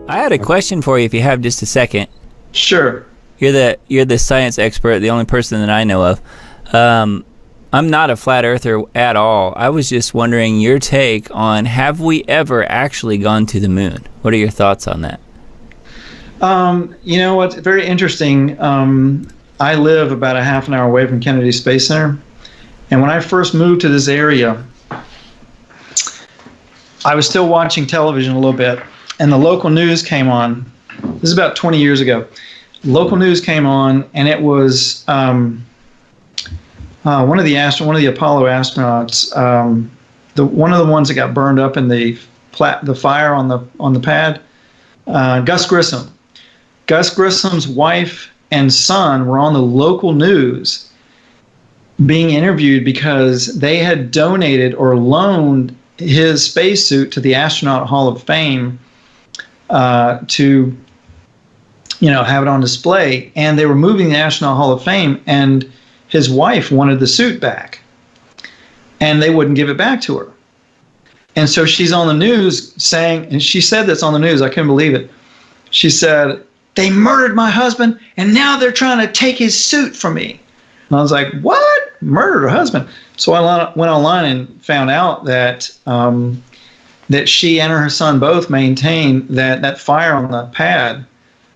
I had a question for you if you have just a second. Sure. You're the science expert, the only person that I know of. I'm not a flat earther at all. I was just wondering your take on, have we ever actually gone to the moon? What are your thoughts on that? You know what's very interesting? I live about a half an hour away from Kennedy Space Center. And when I first moved to this area, I was still watching television a little bit, and the local news came on. This is about 20 years ago. Local news came on, and it was one of the Apollo astronauts, one of the ones that got burned up in the fire on the pad, Gus Grissom. Gus Grissom's wife and son were on the local news being interviewed because they had donated or loaned his spacesuit to the Astronaut Hall of Fame to have it on display. And they were moving the Astronaut Hall of Fame, and his wife wanted the suit back, and they wouldn't give it back to her. And so she's on the news saying, and she said this on the news, I couldn't believe it. She said, "They murdered my husband, and now they're trying to take his suit from me." And I was like, "What? Murdered her husband?" So I went online and found out that that she and her son both maintain that fire on the pad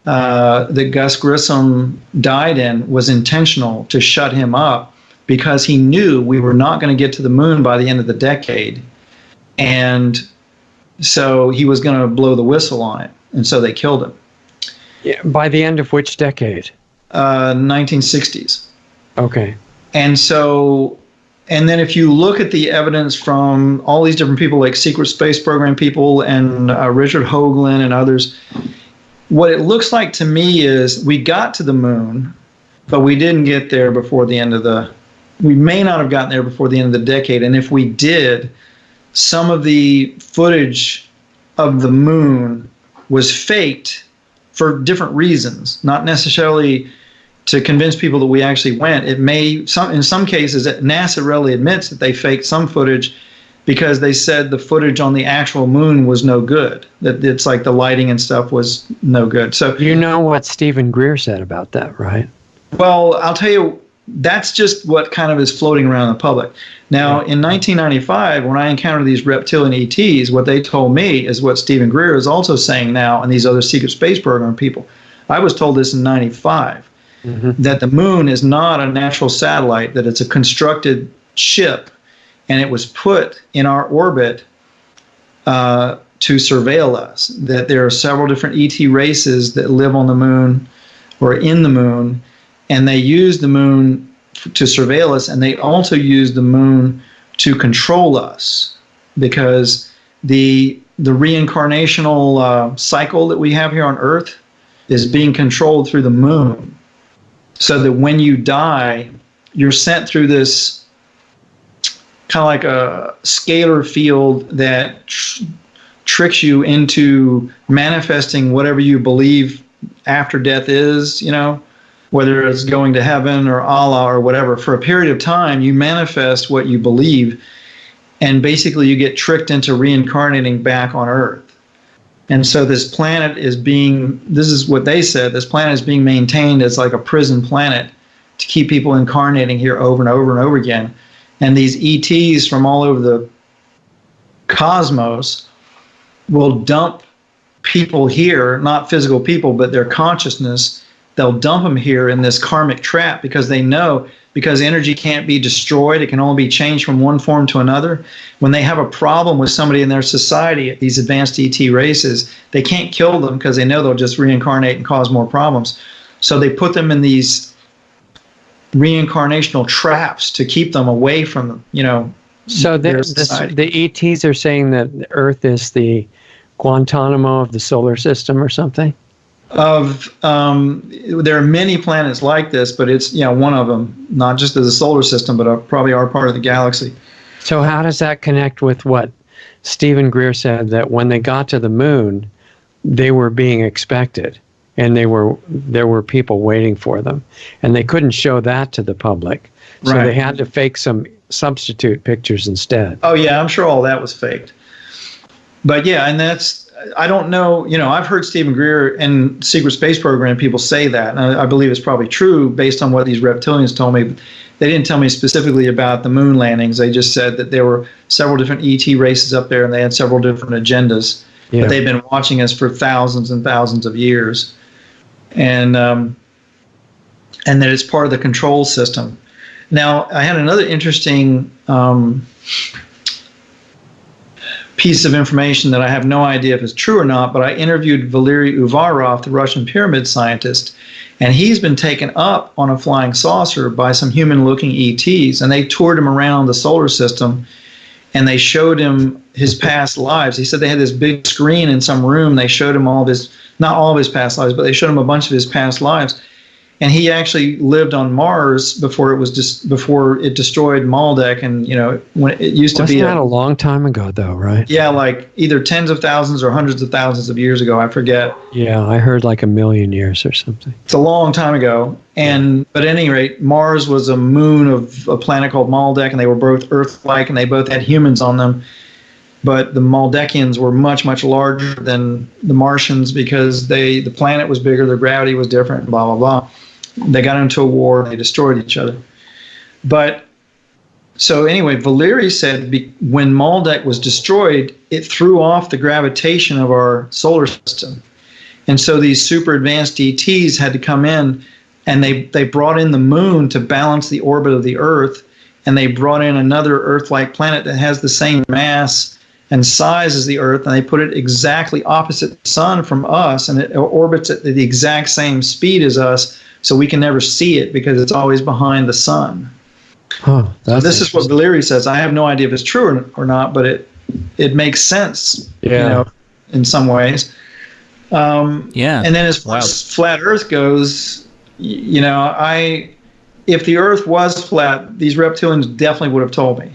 that Gus Grissom died in was intentional to shut him up, because he knew we were not going to get to the moon by the end of the decade. And so he was going to blow the whistle on it. And so they killed him. Yeah, by the end of which decade? 1960s. Okay. And then if you look at the evidence from all these different people, like Secret Space Program people and Richard Hoagland and others, what it looks like to me is we got to the moon, but we didn't get there before the end of we may not have gotten there before the end of the decade. And if we did, some of the footage of the moon was faked for different reasons, not necessarily to convince people that we actually went. In some cases, NASA really admits that they faked some footage because they said the footage on the actual moon was no good. That it's like the lighting and stuff was no good. So you know what Stephen Greer said about that, right? Well, I'll tell you, that's just what kind of is floating around the public. Now, in 1995, when I encountered these reptilian ETs, what they told me is what Stephen Greer is also saying now, and these other secret space program people. I was told this in 95, that the moon is not a natural satellite, that it's a constructed ship, and it was put in our orbit to surveil us, that there are several different ET races that live on the moon or in the moon, and they use the moon to surveil us, and they also use the moon to control us, because the reincarnational cycle that we have here on Earth is being controlled through the moon, so that when you die, you're sent through this kind of like a scalar field that tricks you into manifesting whatever you believe after death is, whether it's going to heaven or Allah or whatever. For a period of time, you manifest what you believe, and basically you get tricked into reincarnating back on Earth. And so this planet this is what they said, this planet is being maintained as like a prison planet to keep people incarnating here over and over and over again. And these ETs from all over the cosmos will dump people here, not physical people, but their consciousness. They'll dump them here in this karmic trap, because they know, because energy can't be destroyed, it can only be changed from one form to another. When they have a problem with somebody in their society, these advanced ET races, they can't kill them because they know they'll just reincarnate and cause more problems. So they put them in these reincarnational traps to keep them away from, so the ETs are saying that Earth is the Guantanamo of the solar system or something? There are many planets like this, but it's one of them, not just as a solar system, but probably our part of the galaxy. So how does that connect with what Stephen Greer said, that when they got to the moon, they were being expected, and there were people waiting for them, and they couldn't show that to the public, so they had to fake some substitute pictures instead? Oh yeah, I'm sure all that was faked. But yeah, and that's I don't know. I've heard Stephen Greer and Secret Space Program people say that, and I believe it's probably true based on what these reptilians told me. They didn't tell me specifically about the moon landings. They just said that there were several different ET races up there, and they had several different agendas. Yeah. But they've been watching us for thousands and thousands of years, and that it's part of the control system. Now, I had another interesting piece of information that I have no idea if it's true or not, but I interviewed Valery Uvarov, the Russian pyramid scientist, and he's been taken up on a flying saucer by some human-looking ETs, and they toured him around the solar system, and they showed him his past lives. He said they had this big screen in some room. They showed him all of his, not all of his past lives, but they showed him a bunch of his past lives. And he actually lived on Mars before it destroyed Maldek, and when it used to be. Wasn't that a long time ago, though, right? Yeah, like either tens of thousands or hundreds of thousands of years ago. I forget. Yeah, I heard like 1,000,000 years or something. It's a long time ago, but at any rate, Mars was a moon of a planet called Maldek, and they were both Earth-like, and they both had humans on them. But the Maldekians were much, much larger than the Martians because the planet was bigger, their gravity was different, blah blah blah. They got into a war and they destroyed each other. But so anyway, Valery said when Maldek was destroyed, it threw off the gravitation of our solar system. And so these super advanced ETs had to come in, and they brought in the moon to balance the orbit of the Earth, and they brought in another Earth-like planet that has the same mass and size as the Earth, and they put it exactly opposite the sun from us, and it orbits at the exact same speed as us, so we can never see it because it's always behind the sun. Oh, this is what Valery says. I have no idea if it's true or not, but it makes sense, in some ways. Yeah. And then as far as flat Earth goes, if the Earth was flat, these reptilians definitely would have told me,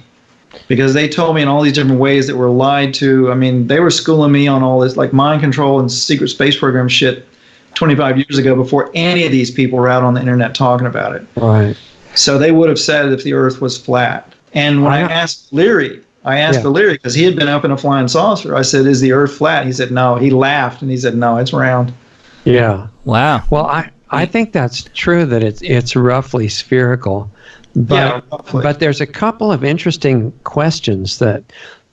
because they told me in all these different ways that were lied to. I mean, they were schooling me on all this like mind control and secret space program shit 25 years ago before any of these people were out on the internet talking about it. Right. So they would have said if the Earth was flat. And when I asked Valery because he had been up in a flying saucer, I said, "Is the Earth flat?" He said, "No." He laughed and he said, "No, it's round." Yeah. Wow. Well, I think that's true that it's roughly spherical. But, roughly. But there's a couple of interesting questions that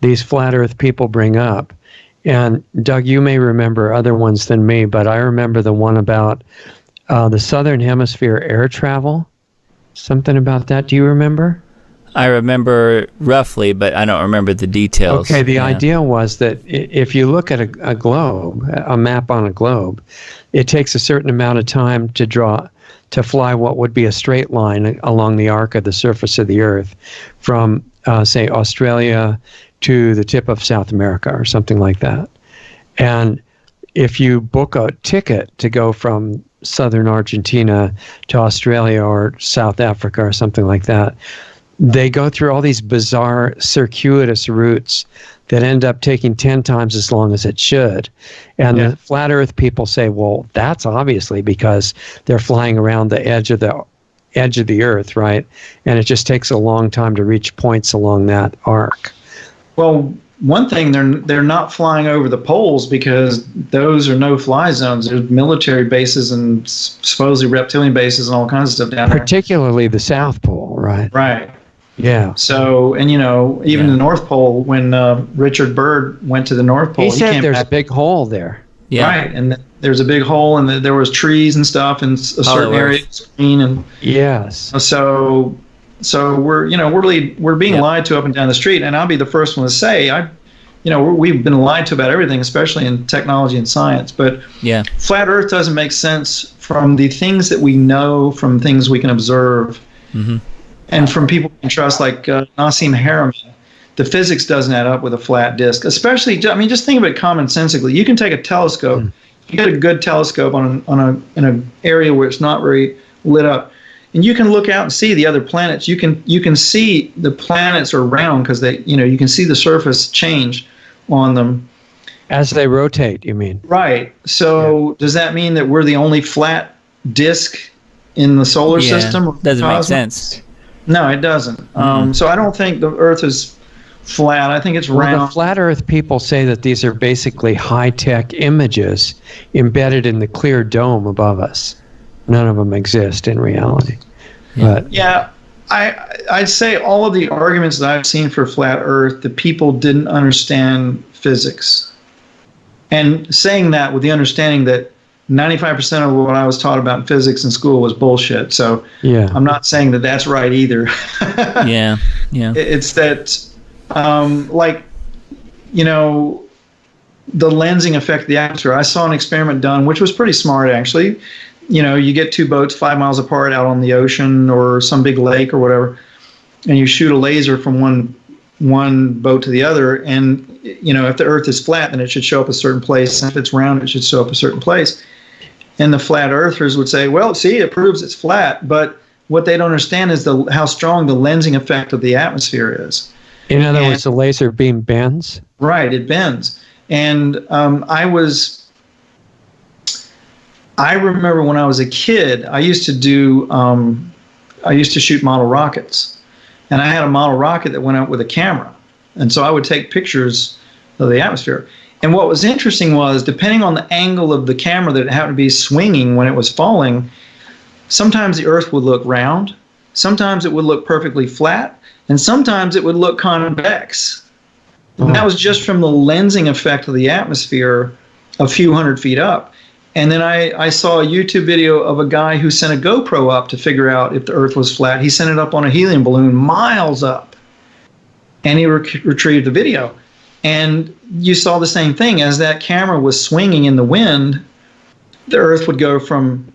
these flat Earth people bring up. And Doug, you may remember other ones than me, but I remember the one about the Southern Hemisphere air travel. Something about that. Do you remember? I remember roughly, but I don't remember the details. Okay, the idea was that if you look at a globe, a map on a globe, it takes a certain amount of time to fly what would be a straight line along the arc of the surface of the Earth from, say, Australia to the tip of South America or something like that. And if you book a ticket to go from southern Argentina to Australia or South Africa or something like that, they go through all these bizarre circuitous routes that end up taking 10 times as long as it should. And the flat Earth people say, well, that's obviously because they're flying around the edge of the Earth, right? And it just takes a long time to reach points along that arc. Well, one thing, they're not flying over the poles because those are no-fly zones. There's military bases and supposedly reptilian bases and all kinds of stuff down there. Particularly the South Pole, right? Right. Yeah. So, and even the North Pole, when Richard Byrd went to the North Pole, he said there's a big hole there. Yeah. Right, and there's a big hole, and there was trees and stuff, and a certain area screen, and yes. So we're being lied to up and down the street, and I'll be the first one to say we've been lied to about everything, especially in technology and science. But flat Earth doesn't make sense from the things that we know, from things we can observe, and from people we can trust, like Nassim Haramein. The physics doesn't add up with a flat disk. Especially, just think of it commonsensically. You can take a telescope, you get a good telescope in an area where it's not very lit up, and you can look out and see the other planets. You can see the planets are round because you can see the surface change on them as they rotate. You mean? Right. So does that mean that we're the only flat disk in the solar system? Doesn't make sense. No, it doesn't. So I don't think the Earth is flat. I think it's Well, round. the flat Earth people say that these are basically high-tech images embedded in the clear dome above us. None of them exist in reality. But Yeah, I'd say all of the arguments that I've seen for flat Earth, the people didn't understand physics. And saying that with the understanding that 95% of what I was taught about in physics in school was bullshit. So yeah, I'm not saying that that's right either. Yeah. It's that, like, you know, the lensing effect of the atmosphere. I saw an experiment done, which was pretty smart, actually. You know, you get two boats 5 miles apart out on the ocean or some big lake or whatever, and you shoot a laser from one boat to the other. And, you know, if the Earth is flat, then it should show up a certain place. And if it's round, it should show up a certain place. And the flat earthers would say, well, see, it proves it's flat. But what they don't understand is how strong the lensing effect of the atmosphere is. in other words, the laser beam bends. Right, it bends. And I remember when I was a kid, I used to shoot model rockets. And I had a model rocket that went out with a camera. And so I would take pictures of the atmosphere. And what was interesting was, depending on the angle of the camera that it happened to be swinging when it was falling, sometimes the Earth would look round, sometimes it would look perfectly flat, and sometimes it would look convex. And that was just from the lensing effect of the atmosphere a few hundred feet up. And then I saw a YouTube video of a guy who sent a GoPro up to figure out if the Earth was flat. He sent it up on a helium balloon miles up, and he retrieved the video. And you saw the same thing. As that camera was swinging in the wind, the Earth would go from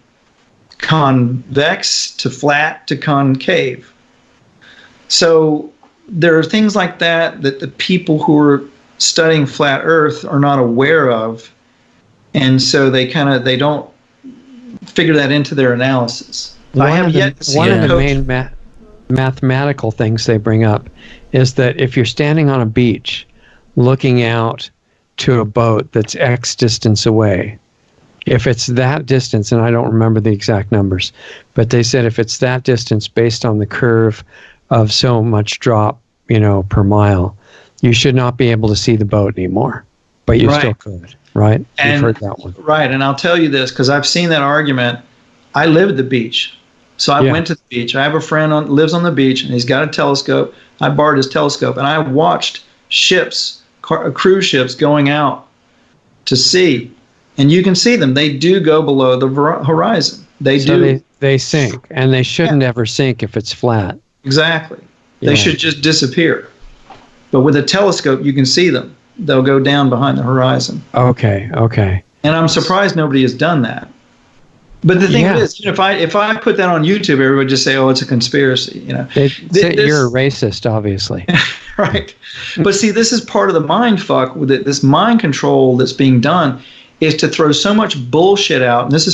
convex to flat to concave. So there are things like that that the people who are studying flat Earth are not aware of, and so they don't figure that into their analysis. I have yet to see one of the coach. main mathematical things they bring up is that if you're standing on a beach looking out to a boat that's X distance away, if it's that distance, and I don't remember the exact numbers, but they said if it's that distance based on the curve of so much drop, per mile, you should not be able to see the boat anymore, but you still could, right? You've heard that one. Right, and I'll tell you this, because I've seen that argument. I live at the beach, so I went to the beach. I have a friend lives on the beach, and he's got a telescope. I borrowed his telescope, and I watched cruise ships going out to sea, and you can see them. They do go below the horizon. They sink, and they shouldn't ever sink if it's flat. Exactly. They should just disappear. But with a telescope, you can see them. They'll go down behind the horizon. Okay. And I'm surprised nobody has done that. But the thing is, if I put that on YouTube, everybody would just say, "Oh, it's a conspiracy." They say you're a racist, obviously. Right. But see, this is part of the mind fuck with it. This mind control that's being done is to throw so much bullshit out. And this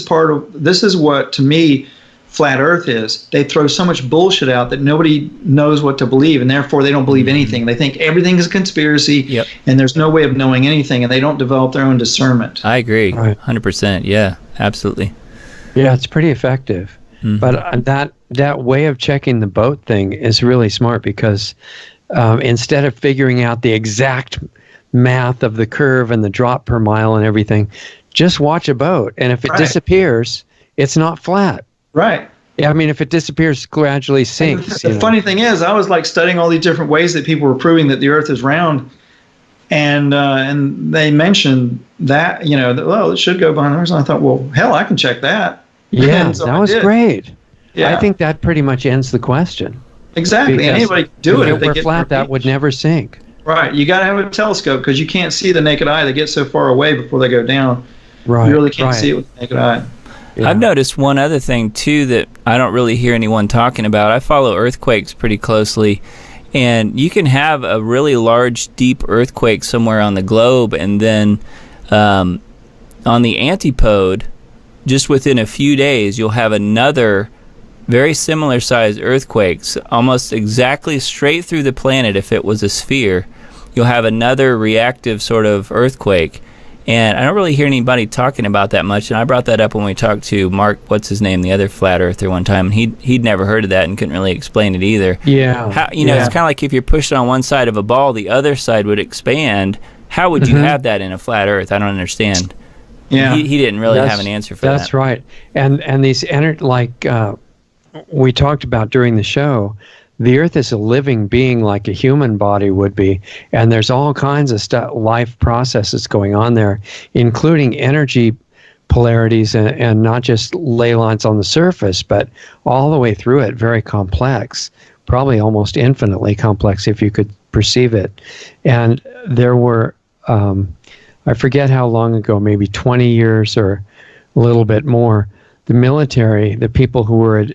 is what, to me, flat Earth is. They throw so much bullshit out that nobody knows what to believe, and therefore they don't believe anything. They think everything is a conspiracy, and there's no way of knowing anything, and they don't develop their own discernment. I agree, Right. 100%. Yeah, absolutely. Yeah, it's pretty effective. Mm-hmm. But that way of checking the boat thing is really smart, because instead of figuring out the exact math of the curve and the drop per mile and everything, just watch a boat, and if it disappears, it's not flat. Right. Yeah, I mean, if it disappears, gradually sinks. The funny thing is, I was like studying all these different ways that people were proving that the Earth is round, and they mentioned that it should go behind the horizon. I thought, well, hell, I can check that. Yeah, so that was great. Yeah. I think that pretty much ends the question. Exactly, and anybody can do it if they get flat. That would never sink. Right, you got to have a telescope, because you can't see the naked eye. They get so far away before they go down. Right, you really can't see it with the naked eye. Yeah. I've noticed one other thing, too, that I don't really hear anyone talking about. I follow earthquakes pretty closely, and you can have a really large, deep earthquake somewhere on the globe, and then on the antipode, just within a few days, you'll have another very similar sized earthquake, almost exactly straight through the planet if it was a sphere. You'll have another reactive sort of earthquake. And I don't really hear anybody talking about that much. And I brought that up when we talked to Mark, what's his name, the other flat earther one time, and he'd never heard of that and couldn't really explain it either. Yeah. How, it's kind of like if you're pushed on one side of a ball, the other side would expand. How would you have that in a flat Earth? I don't understand. Yeah. He didn't really have an answer for that. That's right. And these we talked about during the show, the Earth is a living being like a human body would be, and there's all kinds of life processes going on there, including energy polarities and not just ley lines on the surface, but all the way through it, very complex, probably almost infinitely complex if you could perceive it. And there were, I forget how long ago, maybe 20 years or a little bit more, the military, the people who were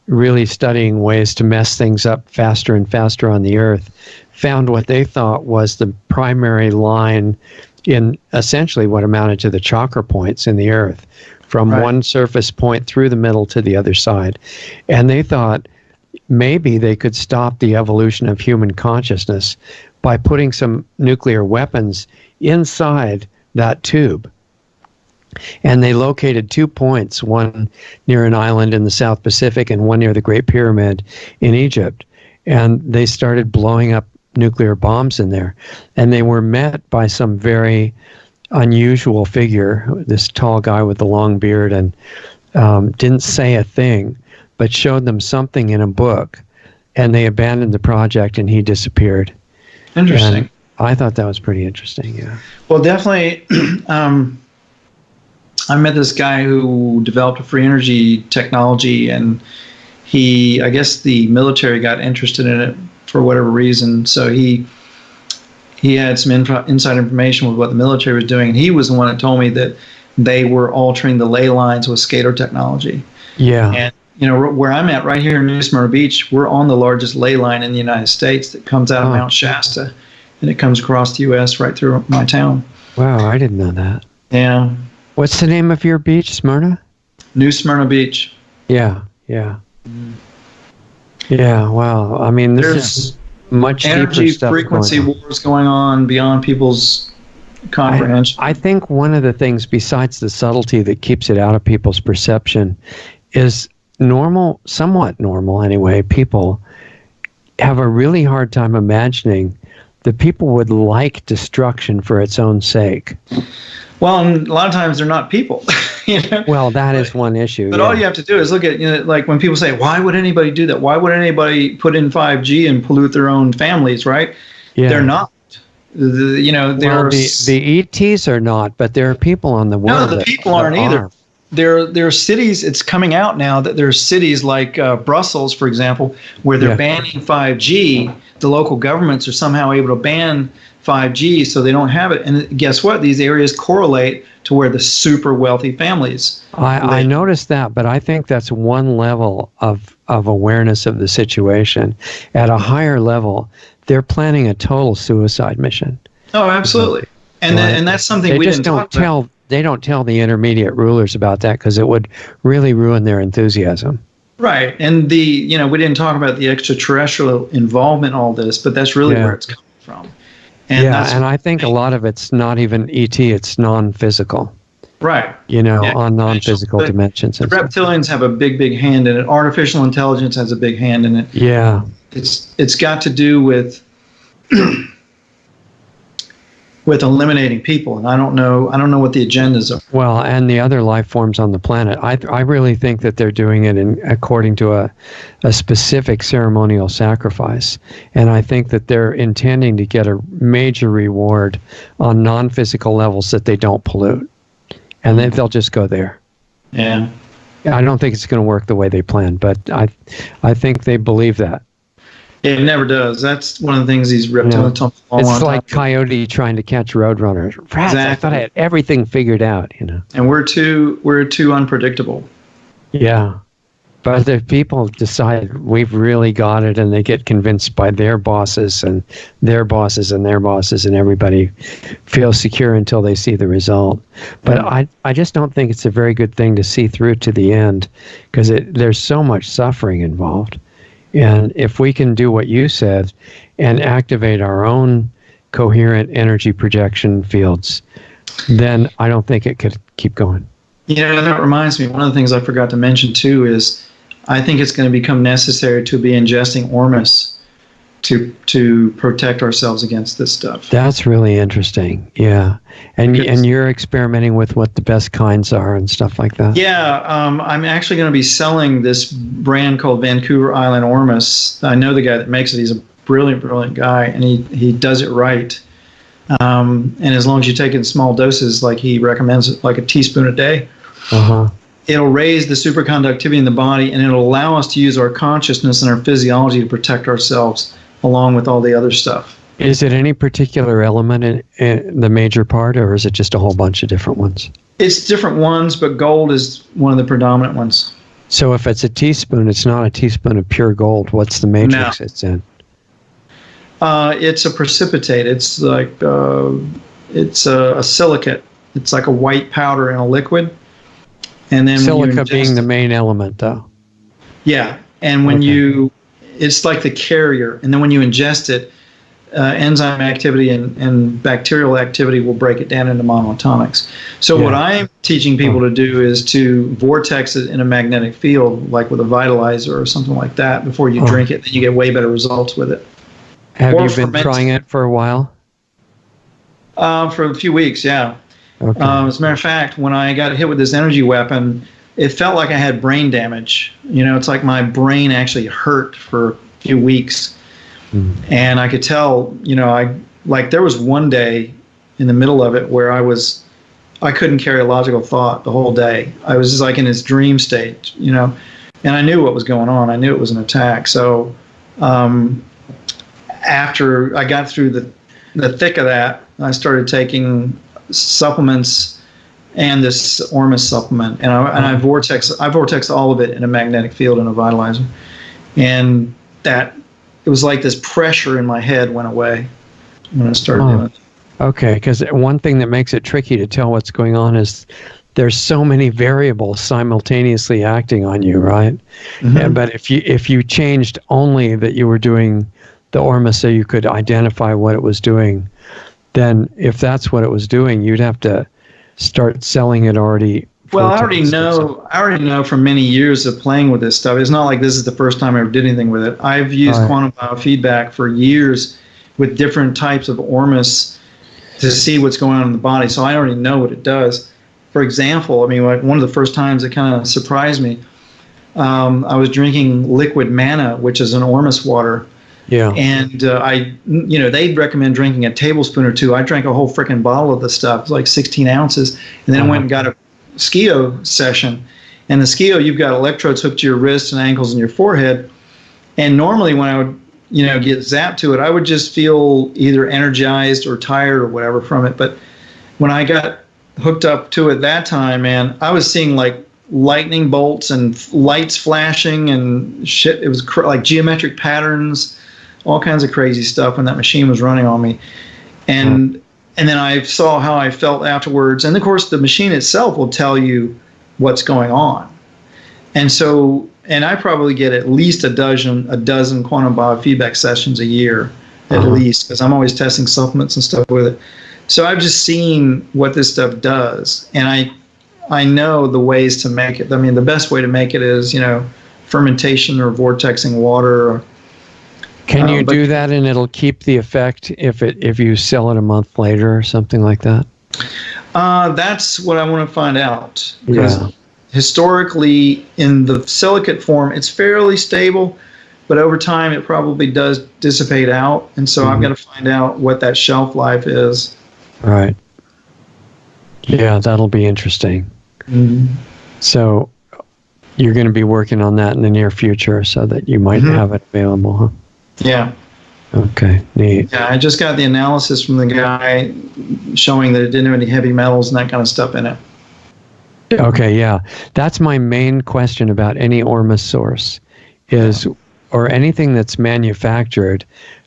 really studying ways to mess things up faster and faster on the Earth, found what they thought was the primary line in essentially what amounted to the chakra points in the Earth, from one surface point through the middle to the other side. And they thought maybe they could stop the evolution of human consciousness by putting some nuclear weapons inside that tube. And they located 2 points, one near an island in the South Pacific and one near the Great Pyramid in Egypt. And they started blowing up nuclear bombs in there. And they were met by some very unusual figure, this tall guy with the long beard, and didn't say a thing, but showed them something in a book. And they abandoned the project and he disappeared. Interesting. And I thought that was pretty interesting, yeah. Well, definitely. I met this guy who developed a free energy technology, and I guess the military got interested in it for whatever reason. So he had some inside information with what the military was doing, and he was the one that told me that they were altering the ley lines with scalar technology. Yeah. And where I'm at right here in New Smyrna Beach, we're on the largest ley line in the United States that comes out of Mount Shasta, and it comes across the U.S. right through my town. Wow, I didn't know that. Yeah. What's the name of your beach, Smyrna? New Smyrna Beach. Yeah. Yeah, wow. I mean, this is much deeper energy stuff frequency going on. wars going on beyond people's comprehension. I think one of the things, besides the subtlety that keeps it out of people's perception, is somewhat normal anyway, people have a really hard time imagining that people would like destruction for its own sake. Well, and a lot of times they're not people. Well, that is one issue. But all you have to do is look at, like when people say, why would anybody do that? Why would anybody put in 5G and pollute their own families, right? Yeah. They're not. The ETs are not, but there are people on the world. No, the people aren't either. There are cities, it's coming out now that there are cities like Brussels, for example, where they're banning 5G. The local governments are somehow able to ban 5G so they don't have it. And guess what? These areas correlate to where the super wealthy families live. I noticed that, but I think that's one level of awareness of the situation. At a higher level, they're planning a total suicide mission. Oh, absolutely. And that's something we didn't talk about. They don't tell the intermediate rulers about that because it would really ruin their enthusiasm. Right. And we didn't talk about the extraterrestrial involvement in all this, but that's really where it's coming from. And and I think a lot of it's not even ET, it's non-physical. Right. On non-physical dimensions. The reptilians have a big, big hand in it. Artificial intelligence has a big hand in it. Yeah. It's got to do with with eliminating people, and I don't know what the agendas are. Well, and the other life forms on the planet, I really think that they're doing it according to a specific ceremonial sacrifice, and I think that they're intending to get a major reward on non-physical levels that they don't pollute, and then they'll just go there. Yeah. I don't think it's going to work the way they planned, but I think they believe that. It never does. That's one of the things these reptilians don't fall on. It's like Coyote trying to catch Roadrunners. Rats, exactly. I thought I had everything figured out, And we're too unpredictable. Yeah. But if people decide we've really got it and they get convinced by their bosses and their bosses and their bosses and everybody feels secure until they see the result. But I just don't think it's a very good thing to see through to the end because there's so much suffering involved. And if we can do what you said and activate our own coherent energy projection fields, then I don't think it could keep going. That reminds me, one of the things I forgot to mention too is I think it's going to become necessary to be ingesting Ormus to protect ourselves against this stuff. That's really interesting. Yeah. And you're experimenting with what the best kinds are and stuff like that? Yeah. I'm actually going to be selling this brand called Vancouver Island Ormus. I know the guy that makes it. He's a brilliant, brilliant guy, and he does it right. And as long as you take it in small doses, like he recommends, like a teaspoon a day, it'll raise the superconductivity in the body, and it'll allow us to use our consciousness and our physiology to protect ourselves along with all the other stuff. Is it any particular element in the major part, or is it just a whole bunch of different ones? It's different ones, but gold is one of the predominant ones. So if it's a teaspoon, it's not a teaspoon of pure gold. What's the matrix it's in? It's a precipitate. It's like it's a silicate. It's like a white powder in a liquid. And then silica being the main element, though. Yeah, and when it's like the carrier, and then when you ingest it, enzyme activity and bacterial activity will break it down into monoatomics. So what I'm teaching people to do is to vortex it in a magnetic field, like with a vitalizer or something like that, before you drink it. Then you get way better results with it. Have you been trying it for a while? For a few weeks, yeah. Okay. As a matter of fact, when I got hit with this energy weapon, it felt like I had brain damage. It's like my brain actually hurt for a few weeks. And I could tell, there was one day in the middle of it where I couldn't carry a logical thought the whole day. I was just like in this dream state, and I knew what was going on. I knew it was an attack. So after I got through the thick of that, I started taking supplements and this Ormus supplement, and I vortex all of it in a magnetic field and a vitalizer, and that it was like this pressure in my head went away when I started doing it. Okay, because one thing that makes it tricky to tell what's going on is there's so many variables simultaneously acting on you, right? Mm-hmm. But if you changed only that you were doing the Ormus so you could identify what it was doing, then if that's what it was doing, you'd have to start selling it already. Well, I already know from many years of playing with this stuff. It's not like this is the first time I ever did anything with it. I've used quantum biofeedback for years with different types of Ormus to see what's going on in the body. So I already know what it does. For example, one of the first times it kind of surprised me, I was drinking liquid manna, which is an Ormus water. Yeah. And they'd recommend drinking a tablespoon or two. I drank a whole freaking bottle of the stuff. It was like 16 ounces. And then I went and got a skio session. And the skio, you've got electrodes hooked to your wrists and ankles and your forehead. And normally when I would, get zapped to it, I would just feel either energized or tired or whatever from it. But when I got hooked up to it that time, man, I was seeing like lightning bolts and lights flashing and shit. It was like geometric patterns, all kinds of crazy stuff when that machine was running on me. And then I saw how I felt afterwards. And of course, the machine itself will tell you what's going on. And I probably get at least a dozen quantum biofeedback sessions a year, at least, because I'm always testing supplements and stuff with it. So I've just seen what this stuff does. And I know the ways to make it. The best way to make it is, fermentation or vortexing water. Can you do that and it'll keep the effect if you sell it a month later or something like that? That's what I want to find out. Because historically, in the silicate form, it's fairly stable, but over time it probably does dissipate out. And so I've got to find out what that shelf life is. Right. Yeah, that'll be interesting. Mm-hmm. So you're going to be working on that in the near future so that you might have it available, huh? Yeah. Okay, neat. Yeah, I just got the analysis from the guy showing that it didn't have any heavy metals and that kind of stuff in it. Okay, yeah. That's my main question about any Ormus source or anything that's manufactured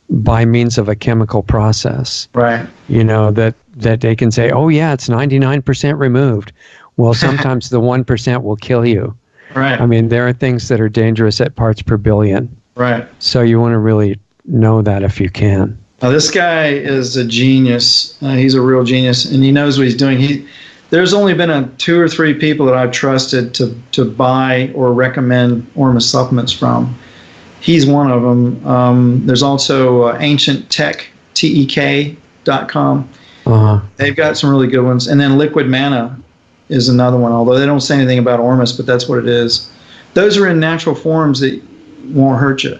by means of a chemical process. Right. That they can say, oh yeah, it's 99% removed. Well, sometimes the 1% will kill you. Right. There are things that are dangerous at parts per billion. Right. So you want to really know that if you can. This guy is a genius. He's a real genius, and he knows what he's doing. There's only been 2 or 3 people that I've trusted to buy or recommend Ormus supplements from. He's one of them. There's also ancienttech.com. They've got some really good ones. And then Liquid Mana is another one, although they don't say anything about Ormus, but that's what it is. Those are in natural forms that won't hurt you.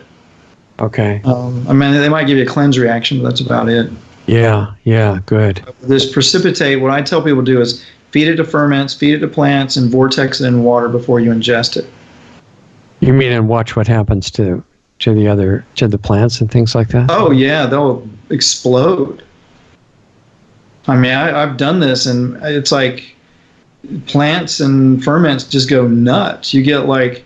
Okay. I mean, they might give you a cleanse reaction, but that's about it. Yeah, good. This precipitate, what I tell people to do is feed it to ferments, feed it to plants, and vortex it in water before you ingest it. You mean and watch what happens to the plants and things like that? Oh, yeah, they'll explode. I mean, I've done this, and it's like plants and ferments just go nuts. You get like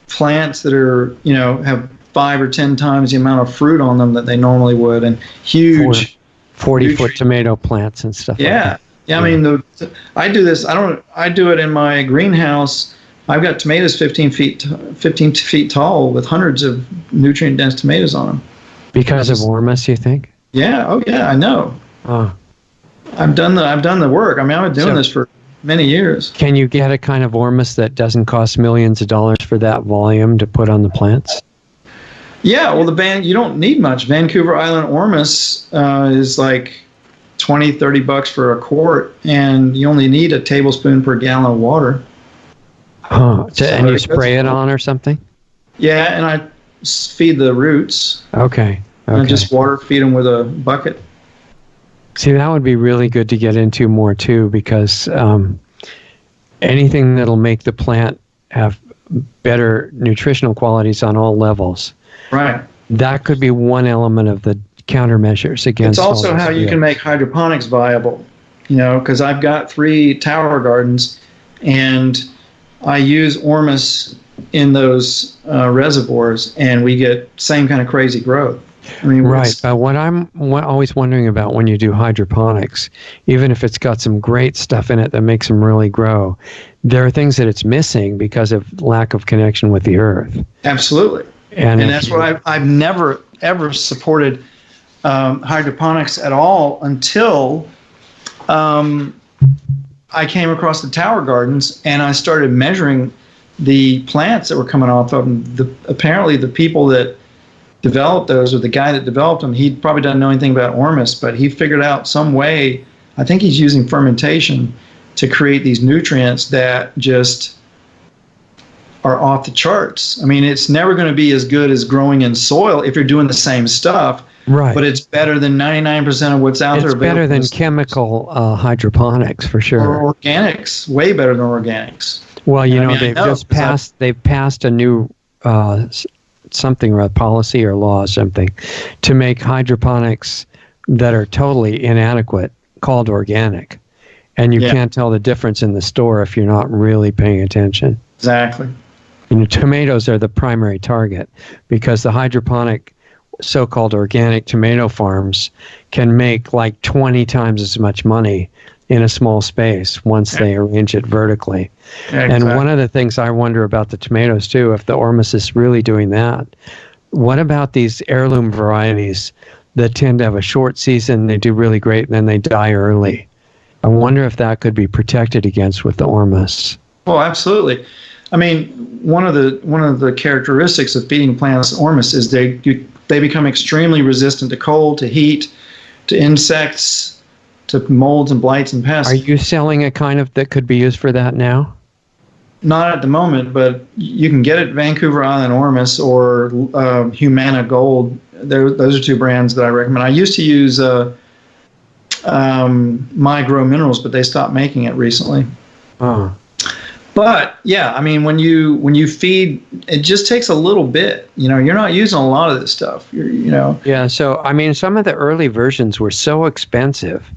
plants that are, have 5 or 10 times the amount of fruit on them that they normally would, and huge 40-foot tomato plants and stuff. Yeah. Like that. Yeah, I mean, I do this. I do it in my greenhouse. I've got tomatoes 15 feet tall with hundreds of nutrient-dense tomatoes on them. Because of Ormus, you think? Yeah. Oh, yeah. I know. Oh. I've done the work. I mean, I've been doing this for many years. Can you get a kind of Ormus that doesn't cost millions of dollars for that volume to put on the plants? Yeah. Well, you don't need much. Vancouver Island Ormus is like $20-$30 for a quart, and you only need a tablespoon per gallon of water. And you spray it on or something? Yeah, and I feed the roots. Okay. And just water feed them with a bucket. See, that would be really good to get into more too, because anything that'll make the plant have better nutritional qualities on all levels. Right. That could be one element of the countermeasures against. It's also how you can make hydroponics viable, because I've got 3 tower gardens, and I use Ormus in those reservoirs, and we get same kind of crazy growth. I mean, right. But what I'm always wondering about when you do hydroponics, even if it's got some great stuff in it that makes them really grow, there are things that it's missing because of lack of connection with the earth. Absolutely. And that's what I've never, ever supported hydroponics at all until I came across the tower gardens, and I started measuring the plants that were coming off of them. Apparently the people that developed those, or the guy that developed them, he probably doesn't know anything about Ormus, but he figured out some way. I think he's using fermentation to create these nutrients that just are off the charts. I mean, it's never going to be as good as growing in soil if you're doing the same stuff. Right. But it's better than 99% of what's out there. It's better than chemical hydroponics, for sure. Or organics, way better than organics. Well, they've passed a new something, or a policy or law or something, to make hydroponics that are totally inadequate called organic. And you can't tell the difference in the store if you're not really paying attention. Exactly. Tomatoes are the primary target, because the hydroponic so-called organic tomato farms can make like 20 times as much money in a small space once they arrange it vertically. Yeah, exactly. And one of the things I wonder about the tomatoes too, if the Ormus is really doing that, what about these heirloom varieties that tend to have a short season, they do really great, and then they die early? I wonder if that could be protected against with the Ormus. Oh, absolutely. I mean, one of the characteristics of feeding plants Ormus is they become extremely resistant to cold, to heat, to insects, to molds and blights and pests. Are you selling a kind of that could be used for that now? Not at the moment, but you can get it Vancouver Island Ormus or Humana Gold. Those are 2 brands that I recommend. I used to use My Grow Minerals, but they stopped making it recently. Oh. But yeah, I mean, when you feed, it just takes a little bit. You're not using a lot of this stuff. Yeah. So I mean, some of the early versions were so expensive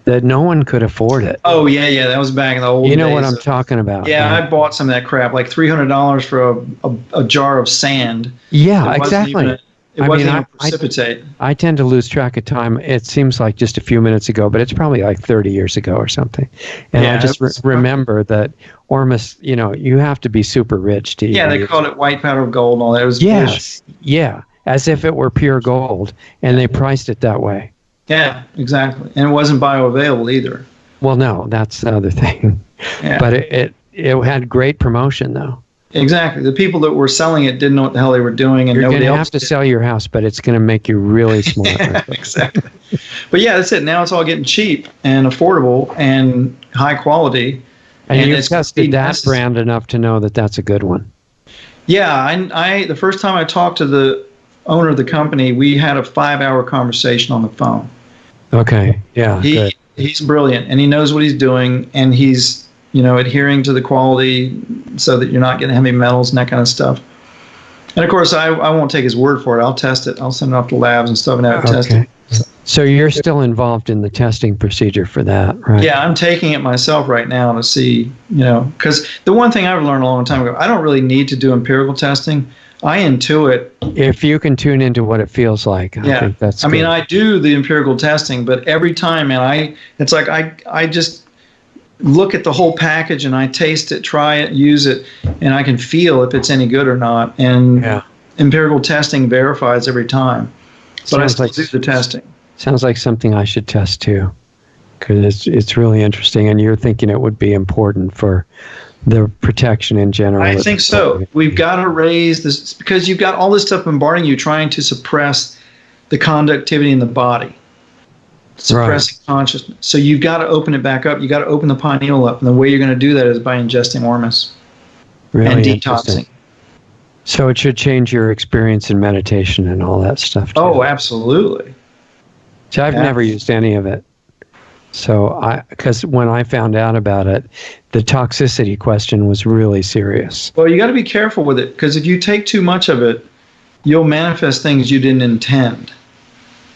that no one could afford it. Oh yeah, that was back in the old days. You know what I'm talking about? Yeah, I bought some of that crap, like $300 for a jar of sand. Yeah, exactly. It wasn't even precipitate. I tend to lose track of time. It seems like just a few minutes ago, but it's probably like 30 years ago or something. And I just remember that Ormus, you have to be super rich to eat. Yeah, they called it white powder of gold and all that. Yeah. as if it were pure gold, and they priced it that way. Yeah, exactly. And it wasn't bioavailable either. Well, no, that's the other thing. Yeah. But it had great promotion, though. Exactly. The people that were selling it didn't know what the hell they were doing, and You're nobody going to else have to sell your house, but it's going to make you really smart. Exactly. But yeah, that's it. Now it's all getting cheap and affordable and high quality. And you've tested that brand enough to know that that's a good one. Yeah, I the first time I talked to the owner of the company, we had a 5-hour conversation on the phone. Okay. Yeah. Good. He's brilliant, and he knows what he's doing, and he's adhering to the quality so that you're not getting heavy metals and that kind of stuff. And of course, I won't take his word for it. I'll test it. I'll send it off to labs and stuff and have it tested. So you're still involved in the testing procedure for that, right? Yeah, I'm taking it myself right now to see, because the one thing I've learned a long time ago, I don't really need to do empirical testing. I intuit. If you can tune into what it feels like, I think that's good. I mean, I do the empirical testing, but every time, man, it's like I just look at the whole package and I taste it, try it, use it, and I can feel if it's any good or not. And empirical testing verifies every time. But I still do the testing. Sounds like something I should test too, because it's really interesting, and you're thinking it would be important for the protection in general. I think so. We've got to raise this, because you've got all this stuff bombarding you, trying to suppress the conductivity in the body, suppressing consciousness. So you've got to open it back up. You got to open the pineal up, and the way you're going to do that is by ingesting ormus and detoxing. So it should change your experience in meditation and all that stuff too. Oh, absolutely. So I've never used any of it. So because when I found out about it, the toxicity question was really serious. Well, you got to be careful with it, because if you take too much of it, you'll manifest things you didn't intend.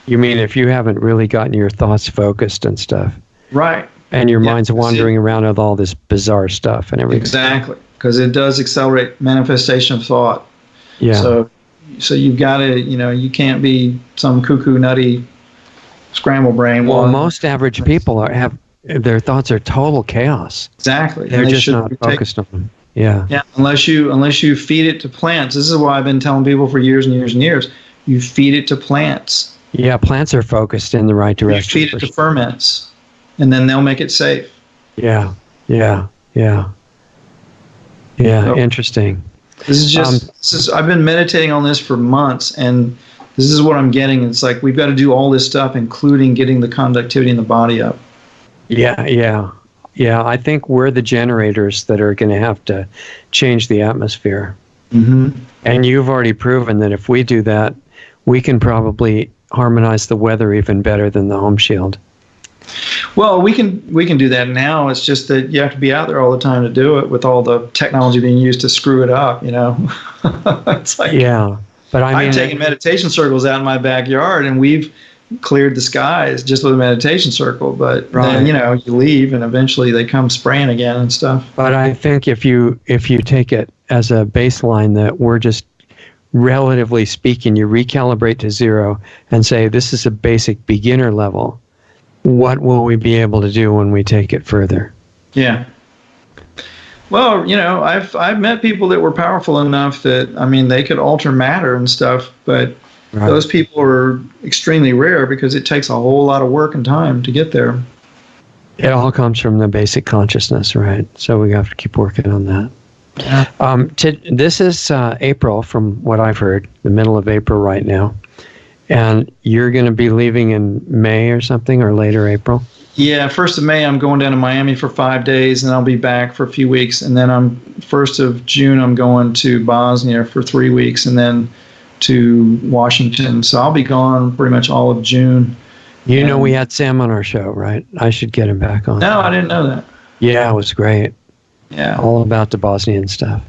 You mean if you haven't really gotten your thoughts focused and stuff? Right. And your mind's wandering around with all this bizarre stuff and everything. Exactly, because it does accelerate manifestation of thought. Yeah. So you've got to, you can't be some cuckoo nutty scramble brain. Well, most average people have their thoughts are total chaos. Exactly. They're just not focused on them. Yeah. Yeah. Unless you feed it to plants. This is why I've been telling people for years and years and years. You feed it to plants. Yeah, plants are focused in the right direction. You feed it to ferments, and then they'll make it safe. Yeah. Interesting. This is just. I've been meditating on this for months, and this is what I'm getting. It's like we've got to do all this stuff, including getting the conductivity in the body up. Yeah. I think we're the generators that are going to have to change the atmosphere. Mm-hmm. And you've already proven that if we do that, we can probably harmonize the weather even better than the home shield. Well, we can do that now. It's just that you have to be out there all the time to do it, with all the technology being used to screw it up. It's like but I'm taking meditation circles out in my backyard, and we've cleared the skies just with a meditation circle. But then you leave, and eventually they come spraying again and stuff. But I think if you take it as a baseline that we're just, relatively speaking, you recalibrate to zero and say this is a basic beginner level. What will we be able to do when we take it further? Yeah. Well, I've met people that were powerful enough that, they could alter matter and stuff, but those people are extremely rare because it takes a whole lot of work and time to get there. It all comes from the basic consciousness, right? So we have to keep working on that. Yeah. This is April, from what I've heard, the middle of April right now. And you're going to be leaving in May or something, or later April? Yeah, 1st of May, I'm going down to Miami for 5 days, and I'll be back for a few weeks. And then 1st of June, I'm going to Bosnia for 3 weeks, and then to Washington. So I'll be gone pretty much all of June. We had Sam on our show, right? I should get him back on. No, I didn't know that. Yeah, it was great. Yeah. All about the Bosnian stuff.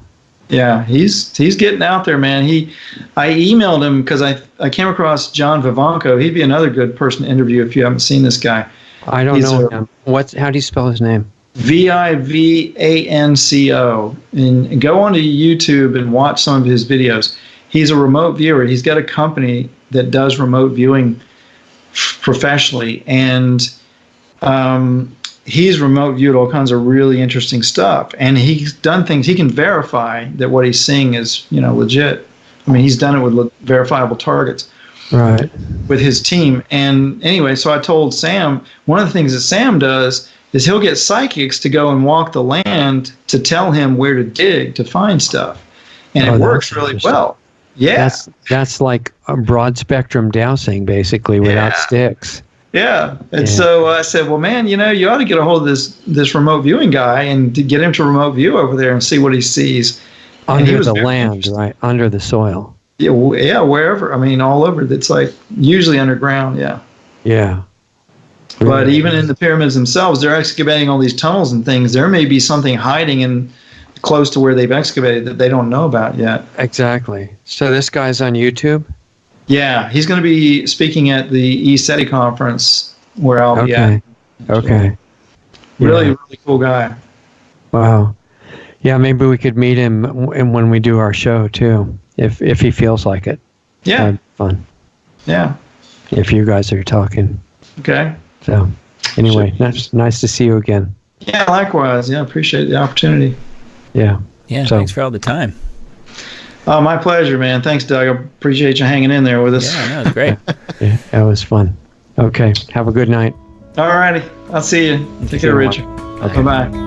Yeah, he's getting out there, man. I emailed him because I came across John Vivanco. He'd be another good person to interview if you haven't seen this guy. I don't know him. How do you spell his name? Vivanco. And go onto YouTube and watch some of his videos. He's a remote viewer. He's got a company that does remote viewing professionally, and he's remote viewed all kinds of really interesting stuff, and he's done things. He can verify that what he's seeing is legit. I mean, he's done it with verifiable targets. Right. With his team. And anyway, so I told Sam, one of the things that Sam does is he'll get psychics to go and walk the land to tell him where to dig to find stuff. And it works really well. Yeah. That's like a broad spectrum dowsing, basically, without sticks. Yeah. And so I said, well, man, you ought to get a hold of this remote viewing guy and to get him to remote view over there and see what he sees. Under the land, right? Under the soil. Yeah, wherever. I mean, all over. It's like usually underground, yeah. Yeah. But even in the pyramids themselves, they're excavating all these tunnels and things. There may be something hiding in close to where they've excavated that they don't know about yet. Exactly. So this guy's on YouTube? Yeah, he's going to be speaking at the ESETI conference where I'll be at. Okay. Really cool guy. Wow. Yeah, maybe we could meet him when we do our show, too. If he feels like it. Yeah. That'd be fun. Yeah. If you guys are talking. Okay. So, anyway, nice to see you again. Yeah, likewise. Yeah, appreciate the opportunity. Yeah. Yeah, thanks for all the time. Oh, my pleasure, man. Thanks, Doug. I appreciate you hanging in there with us. Yeah, no, it was great. Yeah, that was fun. Okay, have a good night. All righty. I'll see you. Take care, Richard. Okay. Bye-bye.